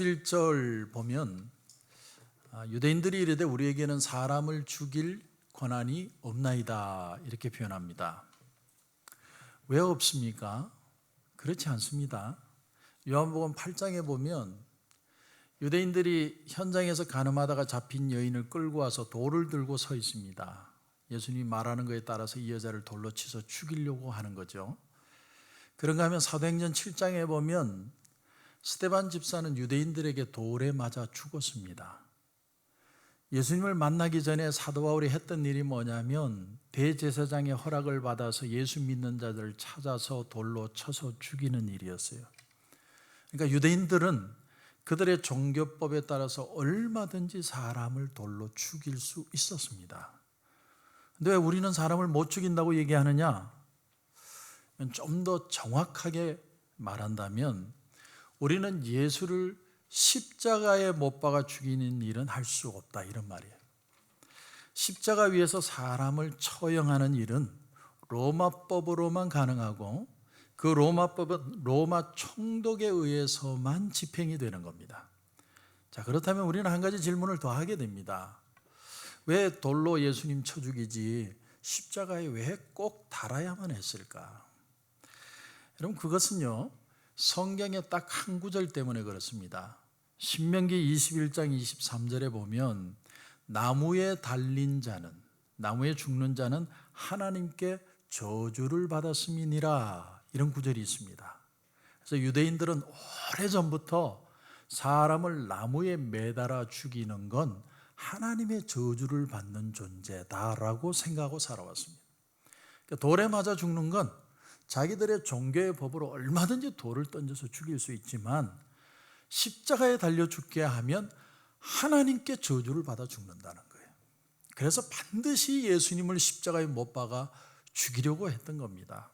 1절 보면 유대인들이 이르되 우리에게는 사람을 죽일 권한이 없나이다 이렇게 표현합니다. 왜 없습니까? 그렇지 않습니다. 요한복음 8장에 보면 유대인들이 현장에서 간음하다가 잡힌 여인을 끌고 와서 돌을 들고 서 있습니다. 예수님이 말하는 것에 따라서 이 여자를 돌로 치서 죽이려고 하는 거죠. 그런가 하면 사도행전 7장에 보면 스데반 집사는 유대인들에게 돌에 맞아 죽었습니다. 예수님을 만나기 전에 사도 바울이 했던 일이 뭐냐면 대제사장의 허락을 받아서 예수 믿는 자들을 찾아서 돌로 쳐서 죽이는 일이었어요. 그러니까 유대인들은 그들의 종교법에 따라서 얼마든지 사람을 돌로 죽일 수 있었습니다. 근데 왜 우리는 사람을 못 죽인다고 얘기하느냐? 좀 더 정확하게 말한다면 우리는 예수를 십자가에 못 박아 죽이는 일은 할 수 없다 이런 말이에요. 십자가 위에서 사람을 처형하는 일은 로마법으로만 가능하고 그 로마법은 로마 총독에 의해서만 집행이 되는 겁니다. 자, 그렇다면 우리는 한 가지 질문을 더 하게 됩니다. 왜 돌로 예수님 쳐 죽이지 십자가에 왜 꼭 달아야만 했을까? 여러분, 그것은요 성경의 딱 한 구절 때문에 그렇습니다. 신명기 21장 23절에 보면 나무에 달린 자는, 나무에 죽는 자는 하나님께 저주를 받았음이니라, 이런 구절이 있습니다. 그래서 유대인들은 오래전부터 사람을 나무에 매달아 죽이는 건 하나님의 저주를 받는 존재다라고 생각하고 살아왔습니다. 돌에 맞아 죽는 건 자기들의 종교의 법으로 얼마든지 돌을 던져서 죽일 수 있지만 십자가에 달려 죽게 하면 하나님께 저주를 받아 죽는다는 거예요. 그래서 반드시 예수님을 십자가에 못 박아 죽이려고 했던 겁니다.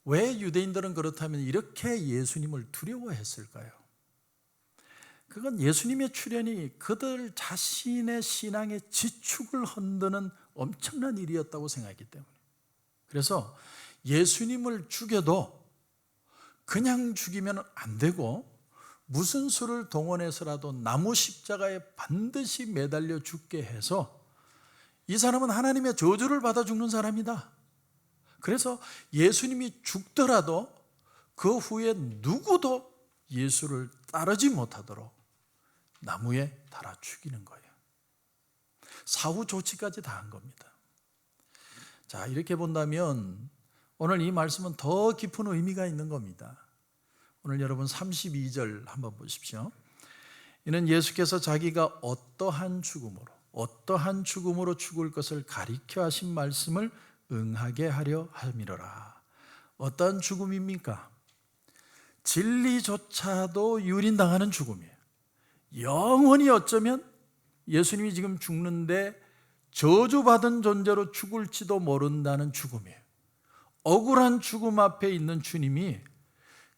왜 유대인들은 그렇다면 이렇게 예수님을 두려워했을까요? 그건 예수님의 출현이 그들 자신의 신앙의 지축을 흔드는 엄청난 일이었다고 생각했기 때문에. 그래서 예수님을 죽여도 그냥 죽이면 안 되고 무슨 수를 동원해서라도 나무 십자가에 반드시 매달려 죽게 해서 이 사람은 하나님의 저주를 받아 죽는 사람이다. 그래서 예수님이 죽더라도 그 후에 누구도 예수를 따르지 못하도록 나무에 달아 죽이는 거예요. 사후 조치까지 다 한 겁니다. 자, 이렇게 본다면 오늘 이 말씀은 더 깊은 의미가 있는 겁니다. 오늘 여러분 32절 한번 보십시오. 이는 예수께서 자기가 어떠한 죽음으로 죽을 것을 가리켜 하신 말씀을 응하게 하려 함이로라. 어떠한 죽음입니까? 진리조차도 유린당하는 죽음이에요. 영원히 어쩌면 예수님이 지금 죽는데 저주받은 존재로 죽을지도 모른다는 죽음이에요. 억울한 죽음 앞에 있는 주님이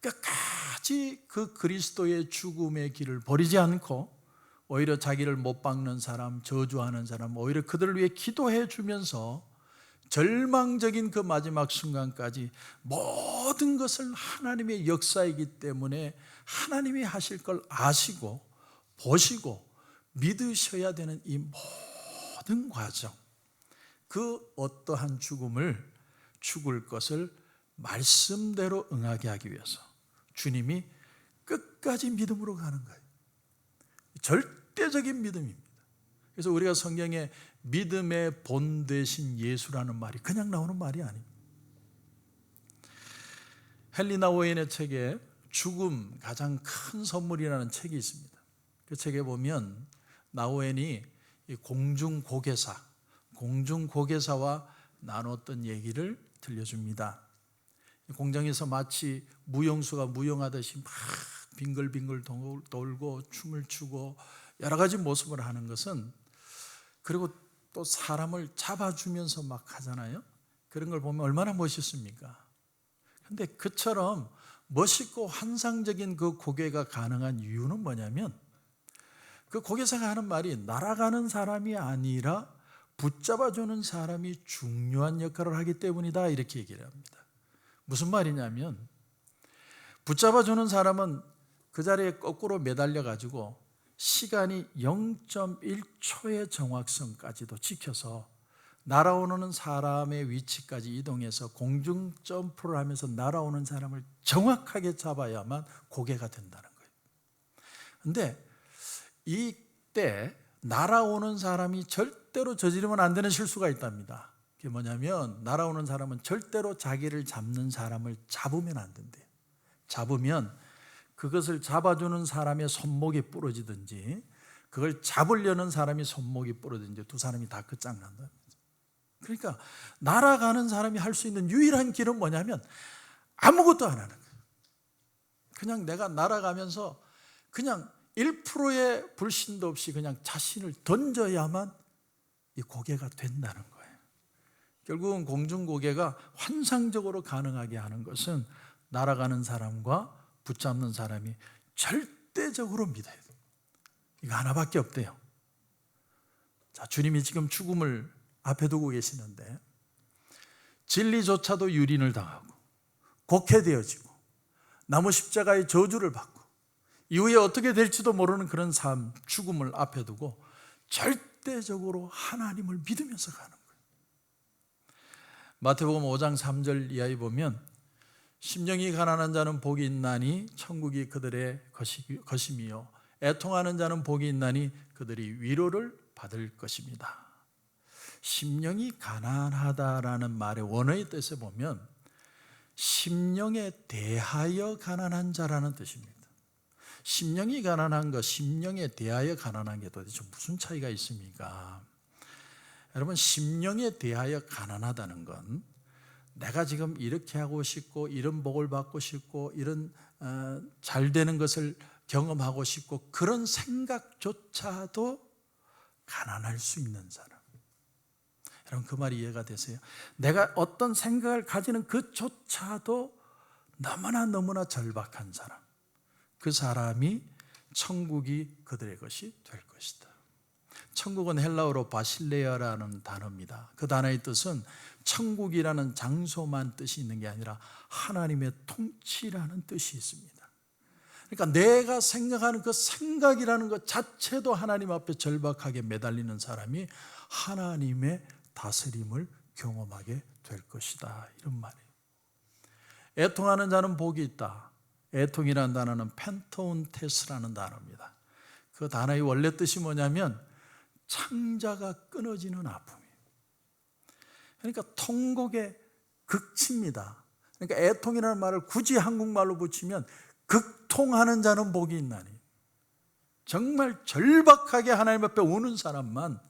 끝까지 그 그리스도의 죽음의 길을 버리지 않고 오히려 자기를 못 박는 사람, 저주하는 사람, 오히려 그들을 위해 기도해 주면서 절망적인 그 마지막 순간까지 모든 것을 하나님의 역사이기 때문에 하나님이 하실 걸 아시고 보시고 믿으셔야 되는 이 모든 과정, 그 어떠한 죽을 것을 말씀대로 응하게 하기 위해서 주님이 끝까지 믿음으로 가는 거예요. 절대적인 믿음입니다. 그래서 우리가 성경에 믿음의 본 되신 예수라는 말이 그냥 나오는 말이 아닙니다. 헨리 나우엔의 책에 죽음 가장 큰 선물이라는 책이 있습니다. 그 책에 보면 나우엔이 공중고개사와 나눴던 얘기를 들려줍니다. 공장에서 마치 무용수가 무용하듯이 막 빙글빙글 돌고 춤을 추고 여러 가지 모습을 하는 것은, 그리고 또 사람을 잡아주면서 막 하잖아요. 그런 걸 보면 얼마나 멋있습니까? 그런데 그처럼 멋있고 환상적인 그 고개가 가능한 이유는 뭐냐면 그 고개사가 하는 말이 날아가는 사람이 아니라 붙잡아주는 사람이 중요한 역할을 하기 때문이다, 이렇게 얘기를 합니다. 무슨 말이냐면 붙잡아주는 사람은 그 자리에 거꾸로 매달려 가지고 시간이 0.1초의 정확성까지도 지켜서 날아오는 사람의 위치까지 이동해서 공중 점프를 하면서 날아오는 사람을 정확하게 잡아야만 고개가 된다는 거예요. 그런데 이때 날아오는 사람이 절대로 저지르면 안 되는 실수가 있답니다. 그게 뭐냐면 날아오는 사람은 절대로 자기를 잡는 사람을 잡으면 안 된대요. 잡으면 그것을 잡아주는 사람의 손목이 부러지든지 그걸 잡으려는 사람이 손목이 부러지든지 두 사람이 다 끝장난다. 그러니까 날아가는 사람이 할 수 있는 유일한 길은 뭐냐면 아무것도 안 하는 거예요. 그냥 내가 날아가면서 그냥 1%의 불신도 없이 그냥 자신을 던져야만 이 고개가 된다는 거예요. 결국은 공중고개가 환상적으로 가능하게 하는 것은 날아가는 사람과 붙잡는 사람이 절대적으로 믿어야 돼요. 이거 하나밖에 없대요. 자, 주님이 지금 죽음을 앞에 두고 계시는데 진리조차도 유린을 당하고 곡해되어지고 나무 십자가의 저주를 받고 이후에 어떻게 될지도 모르는 그런 삶, 죽음을 앞에 두고 절대적으로 하나님을 믿으면서 가는 거예요. 마태복음 5장 3절 이하에 보면 심령이 가난한 자는 복이 있나니 천국이 그들의 것임이요 애통하는 자는 복이 있나니 그들이 위로를 받을 것입니다. 심령이 가난하다라는 말의 원어의 뜻에 보면 심령에 대하여 가난한 자라는 뜻입니다. 심령이 가난한 것, 심령에 대하여 가난한 게 도대체 무슨 차이가 있습니까? 여러분, 심령에 대하여 가난하다는 건 내가 지금 이렇게 하고 싶고 이런 복을 받고 싶고 이런 잘 되는 것을 경험하고 싶고 그런 생각조차도 가난할 수 있는 사람. 여러분, 그 말이 이해가 되세요? 내가 어떤 생각을 가지는 그조차도 너무나 절박한 사람, 그 사람이 천국이 그들의 것이 될 것이다. 천국은 헬라어로 바실레아라는 단어입니다. 그 단어의 뜻은 천국이라는 장소만 뜻이 있는 게 아니라 하나님의 통치라는 뜻이 있습니다. 그러니까 내가 생각하는 그 생각이라는 것 자체도 하나님 앞에 절박하게 매달리는 사람이 하나님의 다스림을 경험하게 될 것이다, 이런 말이에요. 애통하는 자는 복이 있다. 애통이라는 단어는 펜토운테스라는 단어입니다. 그 단어의 원래 뜻이 뭐냐면 창자가 끊어지는 아픔이에요. 그러니까 통곡의 극치입니다. 그러니까 애통이라는 말을 굳이 한국말로 붙이면 극통하는 자는 복이 있나니, 정말 절박하게 하나님 앞에 오는 사람만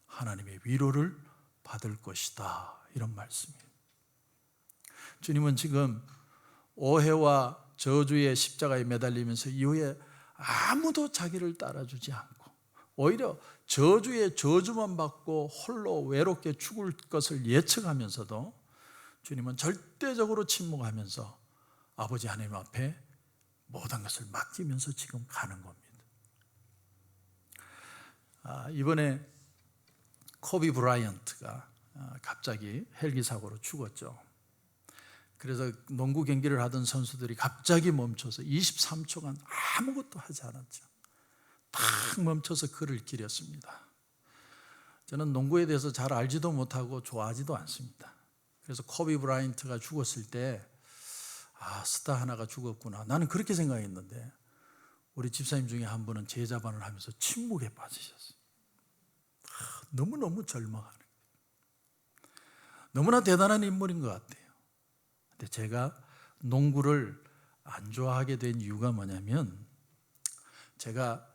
하나님의 위로를 받을 것이다, 이런 말씀이에요. 주님은 지금 오해와 저주의 십자가에 매달리면서 이후에 아무도 자기를 따라주지 않고 오히려 저주의 저주만 받고 홀로 외롭게 죽을 것을 예측하면서도 주님은 절대적으로 침묵하면서 아버지 하나님 앞에 모든 것을 맡기면서 지금 가는 겁니다. 이번에 코비 브라이언트가 갑자기 헬기 사고로 죽었죠. 그래서 농구 경기를 하던 선수들이 갑자기 멈춰서 23초간 아무것도 하지 않았죠. 딱 멈춰서 글을 기렸습니다. 저는 농구에 대해서 잘 알지도 못하고 좋아하지도 않습니다. 그래서 코비 브라이언트가 죽었을 때 스타 하나가 죽었구나, 나는 그렇게 생각했는데 우리 집사님 중에 한 분은 제자반을 하면서 침묵에 빠지셨어요. 너무너무 절망하는, 너무나 대단한 인물인 것 같아요. 근데 제가 농구를 안 좋아하게 된 이유가 뭐냐면, 제가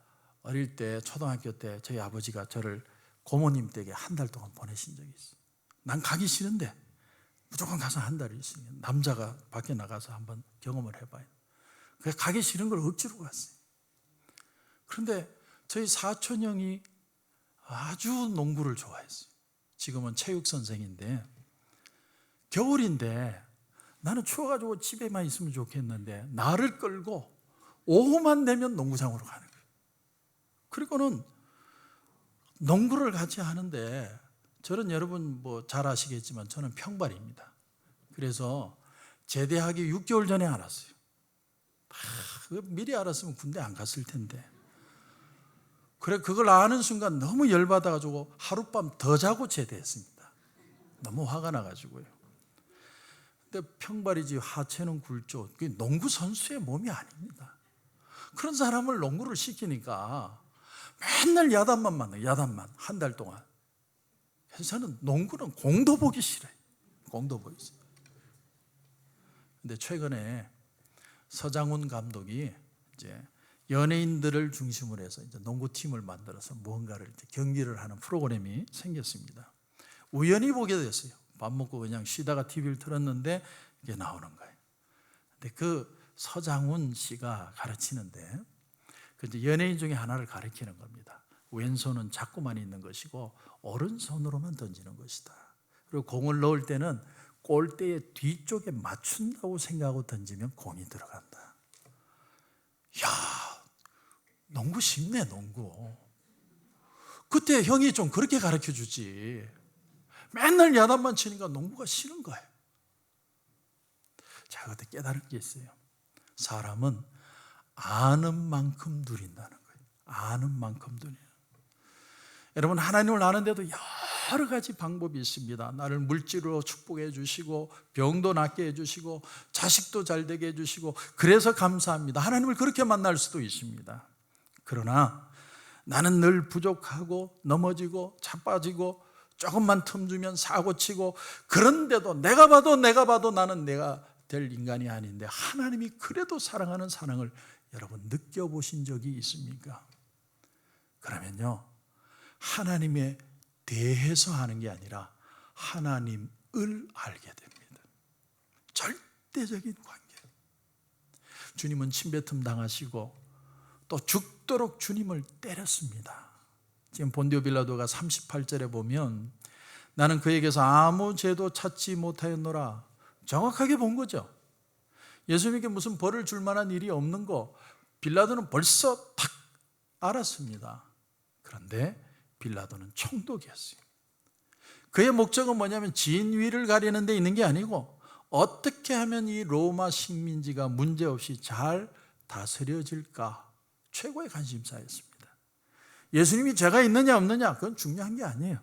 어릴 때 초등학교 때 저희 아버지가 저를 고모님 댁에 한 달 동안 보내신 적이 있어요. 난 가기 싫은데 무조건 가서 한 달을 있으면 남자가 밖에 나가서 한번 경험을 해봐요. 그래서 가기 싫은 걸 억지로 갔어요. 그런데 저희 사촌 형이 아주 농구를 좋아했어요. 지금은 체육 선생인데 겨울인데 나는 추워가지고 집에만 있으면 좋겠는데 나를 끌고 오후만 되면 농구장으로 가는 거예요. 그리고는 농구를 같이 하는데 저는 여러분 잘 아시겠지만 저는 평발입니다. 그래서 제대하기 6개월 전에 알았어요. 미리 알았으면 군대 안 갔을 텐데. 그래, 그걸 아는 순간 너무 열받아가지고 하룻밤 더 자고 제대했습니다. 너무 화가 나가지고요. 근데 평발이지 하체는 굵죠. 그게 농구 선수의 몸이 아닙니다. 그런 사람을 농구를 시키니까 맨날 야단만 맞는, 야단만 한 달 동안. 그래서 저는 농구는 공도 보기 싫어요. 공도 보기 싫어요. 근데 최근에 서장훈 감독이 이제 연예인들을 중심으로 해서 이제 농구팀을 만들어서 무언가를 이제 경기를 하는 프로그램이 생겼습니다. 우연히 보게 됐어요. 밥 먹고 그냥 쉬다가 TV를 틀었는데 이게 나오는 거예요. 근데 그 서장훈 씨가 가르치는데 그 이제 연예인 중에 하나를 가르치는 겁니다. 왼손은 잡고만 있는 것이고 오른손으로만 던지는 것이다. 그리고 공을 넣을 때는 골대의 뒤쪽에 맞춘다고 생각하고 던지면 공이 들어간다. 야, 농구 쉽네, 농구. 그때 형이 좀 그렇게 가르쳐 주지. 맨날 야단만 치니까 농구가 싫은 거예요. 제가 그때 깨달은 게 있어요. 사람은 아는 만큼 누린다는 거예요. 아는 만큼 누리는. 여러분, 하나님을 아는데도 여러 가지 방법이 있습니다. 나를 물질로 축복해 주시고 병도 낫게 해 주시고 자식도 잘 되게 해 주시고 그래서 감사합니다. 하나님을 그렇게 만날 수도 있습니다. 그러나 나는 늘 부족하고 넘어지고 자빠지고 조금만 틈 주면 사고치고 그런데도 내가 봐도 나는 내가 될 인간이 아닌데 하나님이 그래도 사랑하는 사랑을 여러분 느껴보신 적이 있습니까? 그러면요, 하나님에 대해서 하는 게 아니라 하나님을 알게 됩니다. 절대적인 관계. 주님은 침뱉음 당하시고 또 죽도록 주님을 때렸습니다. 지금 본디오 빌라도가 38절에 보면 나는 그에게서 아무 죄도 찾지 못하였노라. 정확하게 본 거죠. 예수님에게 무슨 벌을 줄 만한 일이 없는 거 빌라도는 벌써 딱 알았습니다. 그런데 빌라도는 총독이었어요. 그의 목적은 뭐냐면 진위를 가리는 데 있는 게 아니고 어떻게 하면 이 로마 식민지가 문제없이 잘 다스려질까 최고의 관심사였습니다. 예수님이 죄가 있느냐 없느냐 그건 중요한 게 아니에요.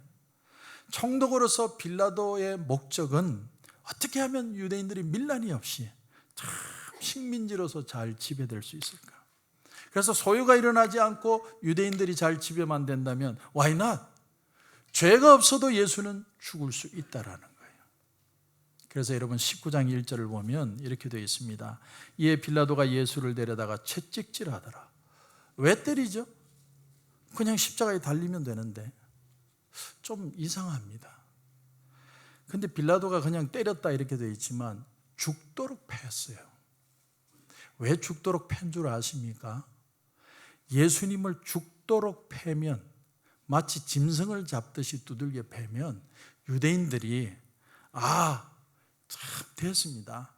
총독으로서 빌라도의 목적은 어떻게 하면 유대인들이 밀란이 없이 참 식민지로서 잘 지배될 수 있을까. 그래서 소요가 일어나지 않고 유대인들이 잘 지배만 된다면 why not? 죄가 없어도 예수는 죽을 수 있다라는 거예요. 그래서 여러분 19장 1절을 보면 이렇게 되어 있습니다. 이에 빌라도가 예수를 데려다가 채찍질하더라. 왜 때리죠? 그냥 십자가에 달리면 되는데 좀 이상합니다. 근데 빌라도가 그냥 때렸다 이렇게 되어 있지만 죽도록 패했어요. 왜 죽도록 팬 줄 아십니까? 예수님을 죽도록 패면 마치 짐승을 잡듯이 두들겨 패면 유대인들이 참 됐습니다.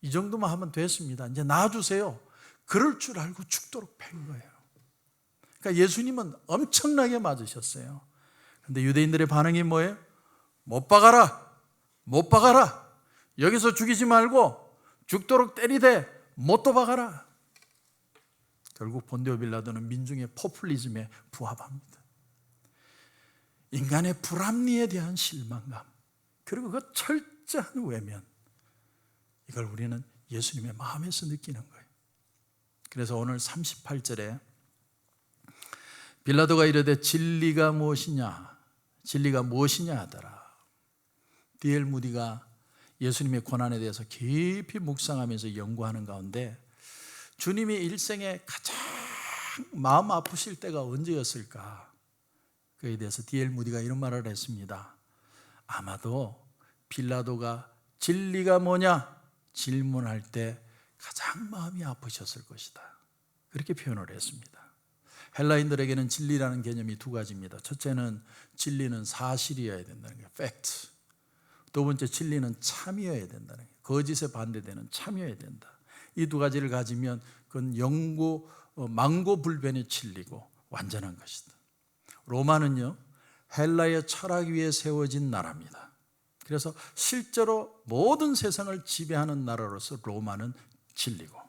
이 정도만 하면 됐습니다. 이제 놔주세요. 그럴 줄 알고 죽도록 팬 거예요. 그러니까 예수님은 엄청나게 맞으셨어요. 그런데 유대인들의 반응이 뭐예요? 못 박아라. 못 박아라. 여기서 죽이지 말고 죽도록 때리되 못도 박아라. 결국 본디오 빌라도는 민중의 포퓰리즘에 부합합니다. 인간의 불합리에 대한 실망감 그리고 그 철저한 외면, 이걸 우리는 예수님의 마음에서 느끼는 거예요. 그래서 오늘 38절에 빌라도가 이르되 진리가 무엇이냐 하더라. D.L. 무디가 예수님의 고난에 대해서 깊이 묵상하면서 연구하는 가운데 주님이 일생에 가장 마음 아프실 때가 언제였을까? 그에 대해서 D.L. 무디가 이런 말을 했습니다. 아마도 빌라도가 진리가 뭐냐 질문할 때 가장 마음이 아프셨을 것이다. 그렇게 표현을 했습니다. 헬라인들에게는 진리라는 개념이 두 가지입니다. 첫째는 진리는 사실이어야 된다는 게 fact. 두 번째 진리는 참이어야 된다는 게 거짓에 반대되는 참이어야 된다. 이 두 가지를 가지면 그건 망고불변의 진리고 완전한 것이다. 로마는요 헬라의 철학 위에 세워진 나라입니다. 그래서 실제로 모든 세상을 지배하는 나라로서 로마는 진리고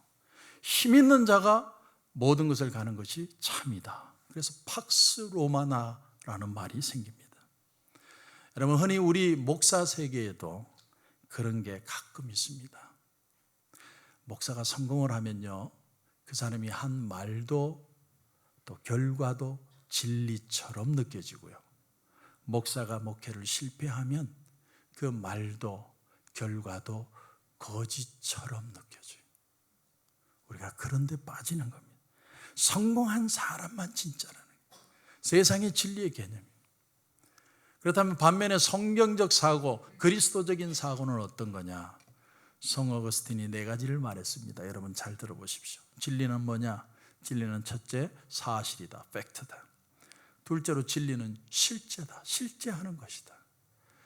힘 있는 자가 모든 것을 가는 것이 참이다. 그래서 팍스 로마나라는 말이 생깁니다. 여러분, 흔히 우리 목사 세계에도 그런 게 가끔 있습니다. 목사가 성공을 하면요, 그 사람이 한 말도 또 결과도 진리처럼 느껴지고요, 목사가 목회를 실패하면 그 말도 결과도 거짓처럼 느껴져요. 우리가 그런 데 빠지는 겁니다. 성공한 사람만 진짜라는 거예요. 세상의 진리의 개념입니다. 그렇다면 반면에 성경적 사고, 그리스도적인 사고는 어떤 거냐? 성 어거스틴이 4가지를 말했습니다. 여러분 잘 들어보십시오. 진리는 뭐냐? 진리는 첫째, 사실이다, 팩트다. 둘째로 진리는 실제다, 실제하는 것이다.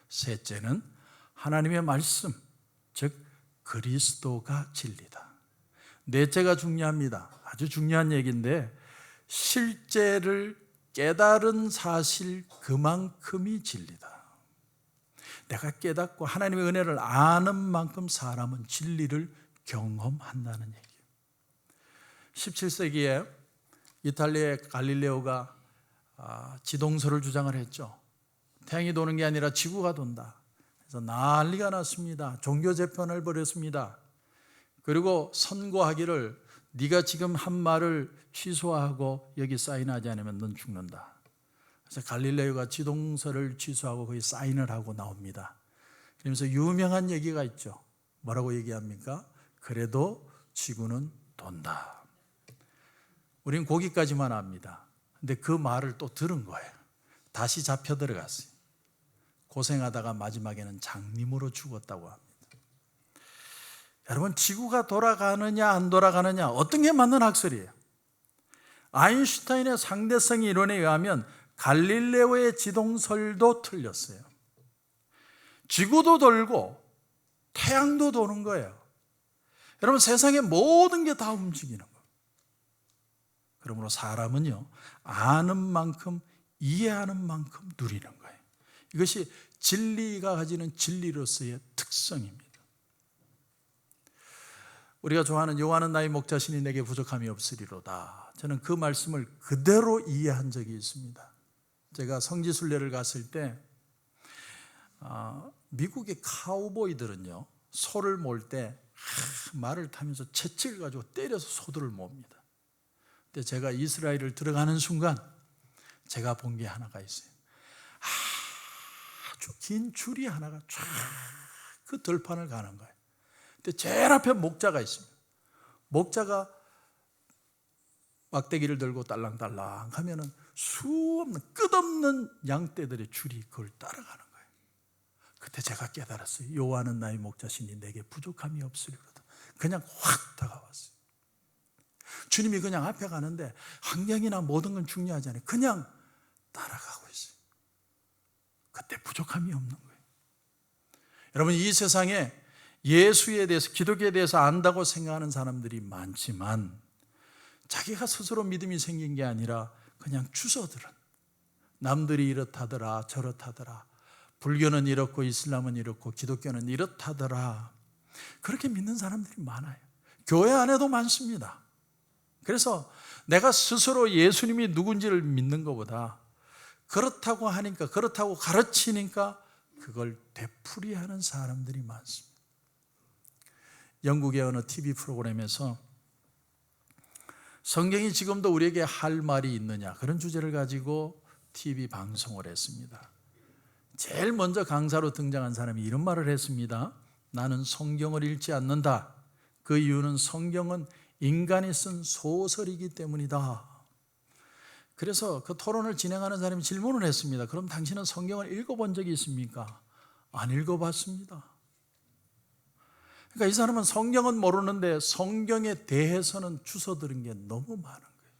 셋째는 하나님의 말씀, 즉 그리스도가 진리다. 넷째가 중요합니다. 아주 중요한 얘기인데, 실제를 깨달은 사실 그만큼이 진리다. 내가 깨닫고 하나님의 은혜를 아는 만큼 사람은 진리를 경험한다는 얘기예요. 17세기에 이탈리아의 갈릴레오가 지동설을 주장을 했죠. 태양이 도는 게 아니라 지구가 돈다. 그래서 난리가 났습니다. 종교 재편을 벌였습니다. 그리고 선고하기를, 네가 지금 한 말을 취소하고 여기 사인하지 않으면 넌 죽는다. 그래서 갈릴레오가 지동설을 취소하고 거기 사인을 하고 나옵니다. 그러면서 유명한 얘기가 있죠. 뭐라고 얘기합니까? 그래도 지구는 돈다. 우린 거기까지만 압니다. 근데 그 말을 또 들은 거예요. 다시 잡혀 들어갔어요. 고생하다가 마지막에는 장님으로 죽었다고 합니다. 여러분, 지구가 돌아가느냐 안 돌아가느냐, 어떤 게 맞는 학설이에요? 아인슈타인의 상대성 이론에 의하면 갈릴레오의 지동설도 틀렸어요. 지구도 돌고 태양도 도는 거예요. 여러분, 세상의 모든 게 다 움직이는 거예요. 그러므로 사람은요, 아는 만큼, 이해하는 만큼 누리는 거예요. 이것이 진리가 가지는 진리로서의 특성입니다. 우리가 좋아하는 여호와는 나의 목자시니 내게 부족함이 없으리로다. 저는 그 말씀을 그대로 이해한 적이 있습니다. 제가 성지순례를 갔을 때 미국의 카우보이들은요, 소를 몰 때 말을 타면서 채찍을 가지고 때려서 소들을 몹니다. 근데 제가 이스라엘을 들어가는 순간 제가 본 게 하나가 있어요. 아주 긴 줄이 하나가 쫙 그 들판을 가는 거예요. 근데 제일 앞에 목자가 있습니다. 목자가 막대기를 들고 딸랑딸랑 하면은 수없는 끝없는 양떼들의 줄이 그걸 따라가는 거예요. 그때 제가 깨달았어요. 여호와는 나의 목자시니 내게 부족함이 없으리로다. 그냥 확 다가왔어요. 주님이 그냥 앞에 가는데 환경이나 모든 건 중요하지 않아요. 그냥 따라가고 있어요. 그때 부족함이 없는 거예요. 여러분, 이 세상에 예수에 대해서, 기독교에 대해서 안다고 생각하는 사람들이 많지만 자기가 스스로 믿음이 생긴 게 아니라 그냥 주워들은, 남들이 이렇다더라 저렇다더라, 불교는 이렇고 이슬람은 이렇고 기독교는 이렇다더라, 그렇게 믿는 사람들이 많아요. 교회 안에도 많습니다. 그래서 내가 스스로 예수님이 누군지를 믿는 것보다 그렇다고 하니까, 그렇다고 가르치니까 그걸 되풀이하는 사람들이 많습니다. 영국의 어느 TV 프로그램에서 성경이 지금도 우리에게 할 말이 있느냐, 그런 주제를 가지고 TV 방송을 했습니다. 제일 먼저 강사로 등장한 사람이 이런 말을 했습니다. 나는 성경을 읽지 않는다. 그 이유는 성경은 인간이 쓴 소설이기 때문이다. 그래서 그 토론을 진행하는 사람이 질문을 했습니다. 그럼 당신은 성경을 읽어본 적이 있습니까? 안 읽어봤습니다. 그러니까 이 사람은 성경은 모르는데 성경에 대해서는 주워들은 게 너무 많은 거예요.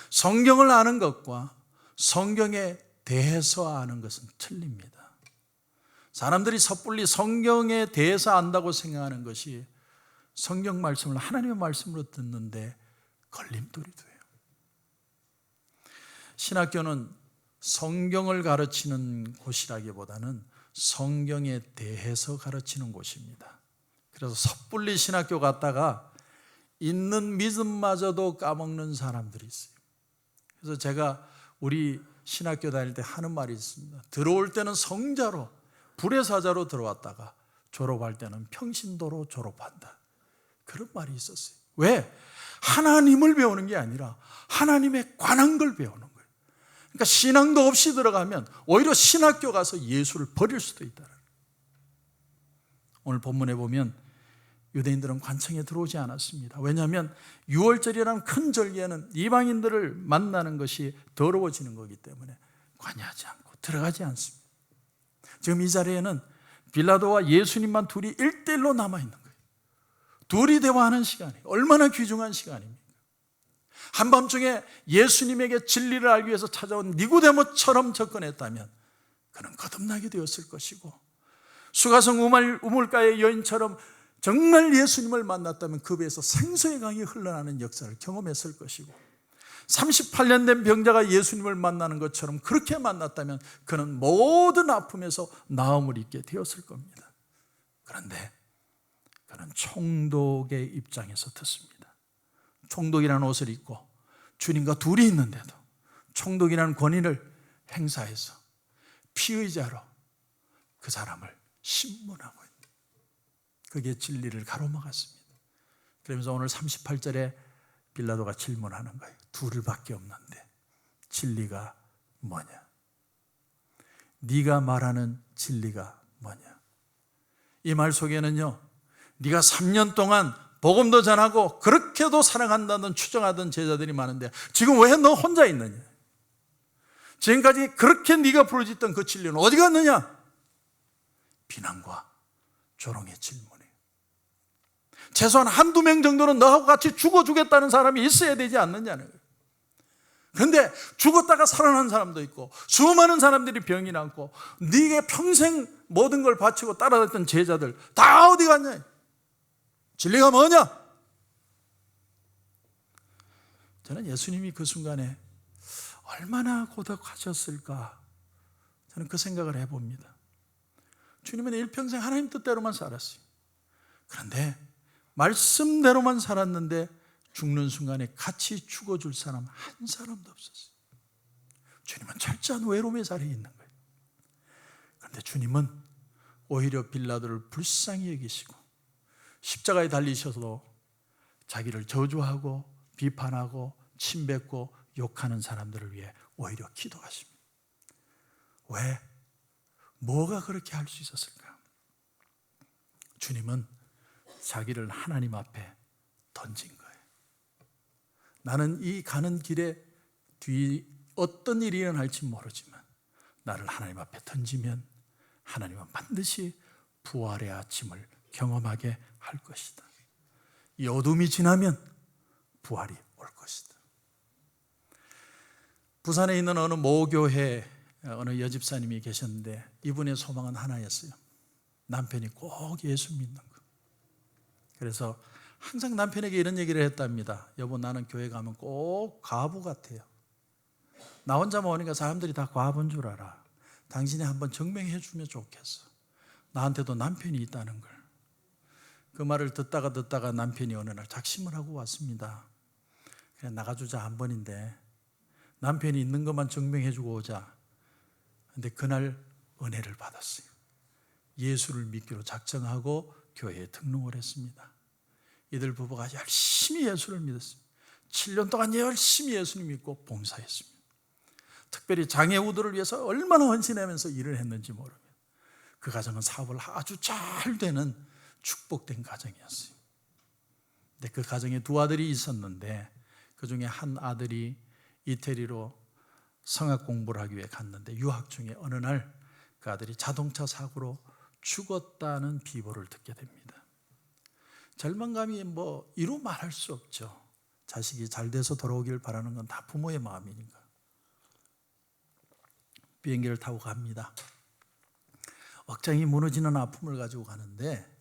성경을 아는 것과 성경에 대해서 아는 것은 틀립니다. 사람들이 섣불리 성경에 대해서 안다고 생각하는 것이 성경 말씀을 하나님의 말씀으로 듣는데 걸림돌이 돼요. 신학교는 성경을 가르치는 곳이라기보다는 성경에 대해서 가르치는 곳입니다. 그래서 섣불리 신학교 갔다가 있는 믿음마저도 까먹는 사람들이 있어요. 그래서 제가 우리 신학교 다닐 때 하는 말이 있습니다. 들어올 때는 성자로, 불의 사자로 들어왔다가 졸업할 때는 평신도로 졸업한다. 그런 말이 있었어요. 왜? 하나님을 배우는 게 아니라 하나님에 관한 걸 배우는 거예요. 그러니까 신앙도 없이 들어가면 오히려 신학교 가서 예수를 버릴 수도 있다. 오늘 본문에 보면 유대인들은 관청에 들어오지 않았습니다. 왜냐하면 유월절이라는 큰 절기에는 이방인들을 만나는 것이 더러워지는 거기 때문에 관여하지 않고 들어가지 않습니다. 지금 이 자리에는 빌라도와 예수님만 둘이 1대1로 남아있는 거예요. 둘이 대화하는 시간이 얼마나 귀중한 시간입니까? 한밤중에 예수님에게 진리를 알기 위해서 찾아온 니고데모처럼 접근했다면 그는 거듭나게 되었을 것이고, 수가성 우물가의 여인처럼 정말 예수님을 만났다면 그 배에서 생수의 강이 흘러나는 역사를 경험했을 것이고, 38년 된 병자가 예수님을 만나는 것처럼 그렇게 만났다면 그는 모든 아픔에서 나음을 입게 되었을 겁니다. 그런데 그는 총독의 입장에서 듣습니다. 총독이라는 옷을 입고 주님과 둘이 있는데도 총독이라는 권위를 행사해서 피의자로 그 사람을 신문하고 있는, 그게 진리를 가로막았습니다. 그러면서 오늘 38절에 빌라도가 질문하는 거예요. 둘밖에 없는데 진리가 뭐냐? 네가 말하는 진리가 뭐냐? 이 말 속에는요, 네가 3년 동안 복음도 전하고 그렇게도 사랑한다는 추정하던 제자들이 많은데 지금 왜 너 혼자 있느냐? 지금까지 그렇게 네가 부르짖던 그 진리는 어디 갔느냐? 비난과 조롱의 질문이에요. 최소한 한두 명 정도는 너하고 같이 죽어주겠다는 사람이 있어야 되지 않느냐는 거예요. 그런데 죽었다가 살아난 사람도 있고 수많은 사람들이 병이 났고 네게 평생 모든 걸 바치고 따라다녔던 제자들 다 어디 갔냐? 진리가 뭐냐? 저는 예수님이 그 순간에 얼마나 고독하셨을까, 저는 그 생각을 해봅니다. 주님은 일평생 하나님 뜻대로만 살았어요. 그런데 말씀대로만 살았는데 죽는 순간에 같이 죽어줄 사람 한 사람도 없었어요. 주님은 철저한 외로움의 자리에 있는 거예요. 그런데 주님은 오히려 빌라도를 불쌍히 여기시고 십자가에 달리셔서 자기를 저주하고 비판하고 침뱉고 욕하는 사람들을 위해 오히려 기도하십니다. 왜? 뭐가 그렇게 할 수 있었을까? 주님은 자기를 하나님 앞에 던진 거예요. 나는 이 가는 길에 뒤 어떤 일이 일어날지 모르지만 나를 하나님 앞에 던지면 하나님은 반드시 부활의 아침을 경험하게 할 것이다. 이 어둠이 지나면 부활이 올 것이다. 부산에 있는 어느 모교회 어느 여집사님이 계셨는데 이분의 소망은 하나였어요. 남편이 꼭 예수 믿는 거. 그래서 항상 남편에게 이런 얘기를 했답니다. 여보, 나는 교회 가면 꼭 과부 같아요. 나 혼자만 오니까 사람들이 다 과부인 줄 알아. 당신이 한번 증명해 주면 좋겠어. 나한테도 남편이 있다는 걸. 그 말을 듣다가 남편이 어느 날 작심을 하고 왔습니다. 그냥 나가주자 한 번인데 남편이 있는 것만 증명해 주고 오자. 근데 그날 은혜를 받았어요. 예수를 믿기로 작정하고 교회에 등록을 했습니다. 이들 부부가 열심히 예수를 믿었습니다. 7년 동안 열심히 예수를 믿고 봉사했습니다. 특별히 장애우들을 위해서 얼마나 헌신하면서 일을 했는지 모릅니다. 그 가정은 사업을 아주 잘 되는 축복된 가정이었어요. 근데 그 가정에 두 아들이 있었는데 그 중에 한 아들이 이태리로 성악 공부를 하기 위해 갔는데 유학 중에 어느 날 그 아들이 자동차 사고로 죽었다는 비보를 듣게 됩니다. 절망감이 이루 말할 수 없죠. 자식이 잘 돼서 돌아오길 바라는 건 다 부모의 마음이니까. 비행기를 타고 갑니다. 억장이 무너지는 아픔을 가지고 가는데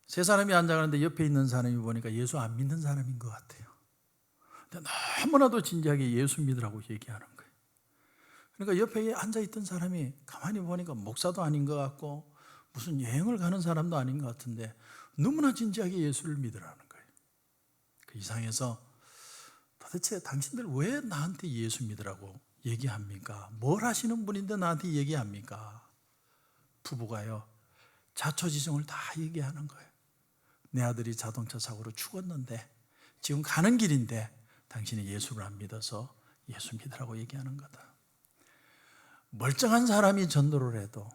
세 사람이 앉아가는데 옆에 있는 사람이 보니까 예수 안 믿는 사람인 것 같아요. 근데 너무나도 진지하게 예수 믿으라고 얘기하는 거예요. 그러니까 옆에 앉아있던 사람이 가만히 보니까 목사도 아닌 것 같고 무슨 여행을 가는 사람도 아닌 것 같은데 너무나 진지하게 예수를 믿으라는 거예요. 이상해서 도대체 당신들 왜 나한테 예수 믿으라고 얘기합니까? 뭘 하시는 분인데 나한테 얘기합니까? 부부가요, 자초지종을 다 얘기하는 거예요. 내 아들이 자동차 사고로 죽었는데 지금 가는 길인데 당신이 예수를 안 믿어서 예수 믿으라고 얘기하는 거다. 멀쩡한 사람이 전도를 해도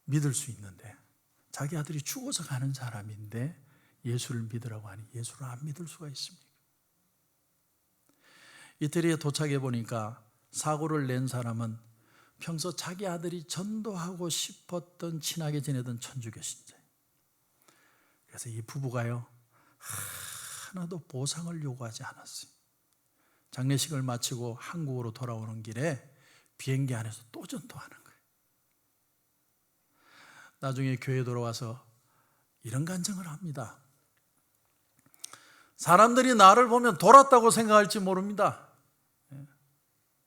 믿을 수 있는데 자기 아들이 죽어서 가는 사람인데 예수를 믿으라고 하니 예수를 안 믿을 수가 있습니까? 이태리에 도착해 보니까 사고를 낸 사람은 평소 자기 아들이 전도하고 싶었던 친하게 지내던 천주교 신자예요. 그래서 이 부부가요, 하나도 보상을 요구하지 않았어요. 장례식을 마치고 한국으로 돌아오는 길에 비행기 안에서 또 전도하는 거예요. 나중에 교회 돌아와서 이런 간증을 합니다. 사람들이 나를 보면 돌았다고 생각할지 모릅니다.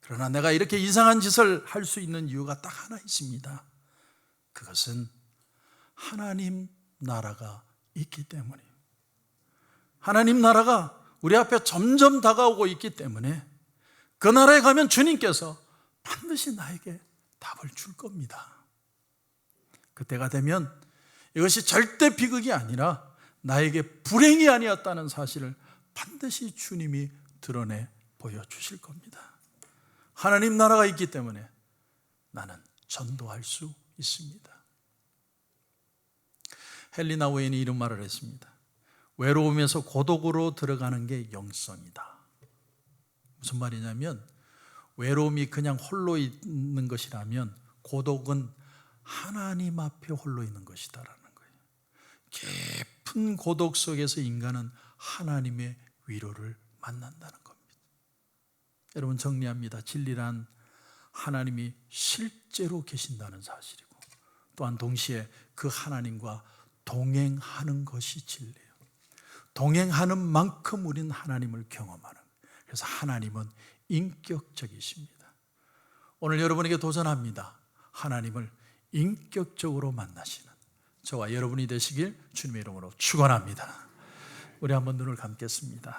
그러나 내가 이렇게 이상한 짓을 할 수 있는 이유가 딱 하나 있습니다. 그것은 하나님 나라가 있기 때문이에요. 하나님 나라가 우리 앞에 점점 다가오고 있기 때문에 그 나라에 가면 주님께서 반드시 나에게 답을 줄 겁니다. 그때가 되면 이것이 절대 비극이 아니라 나에게 불행이 아니었다는 사실을 반드시 주님이 드러내 보여주실 겁니다. 하나님 나라가 있기 때문에 나는 전도할 수 있습니다. 헬리나 웨인이 이런 말을 했습니다. 외로움에서 고독으로 들어가는 게 영성이다. 무슨 말이냐면 외로움이 그냥 홀로 있는 것이라면 고독은 하나님 앞에 홀로 있는 것이다라는 거예요. 깊은 고독 속에서 인간은 하나님의 위로를 만난다는 겁니다. 여러분, 정리합니다. 진리란 하나님이 실제로 계신다는 사실이고 또한 동시에 그 하나님과 동행하는 것이 진리예요. 동행하는 만큼 우리는 하나님을 경험하는 거예요. 그래서 하나님은 인격적이십니다. 오늘 여러분에게 도전합니다. 하나님을 인격적으로 만나시는 저와 여러분이 되시길 주님의 이름으로 축원합니다. 우리 한번 눈을 감겠습니다.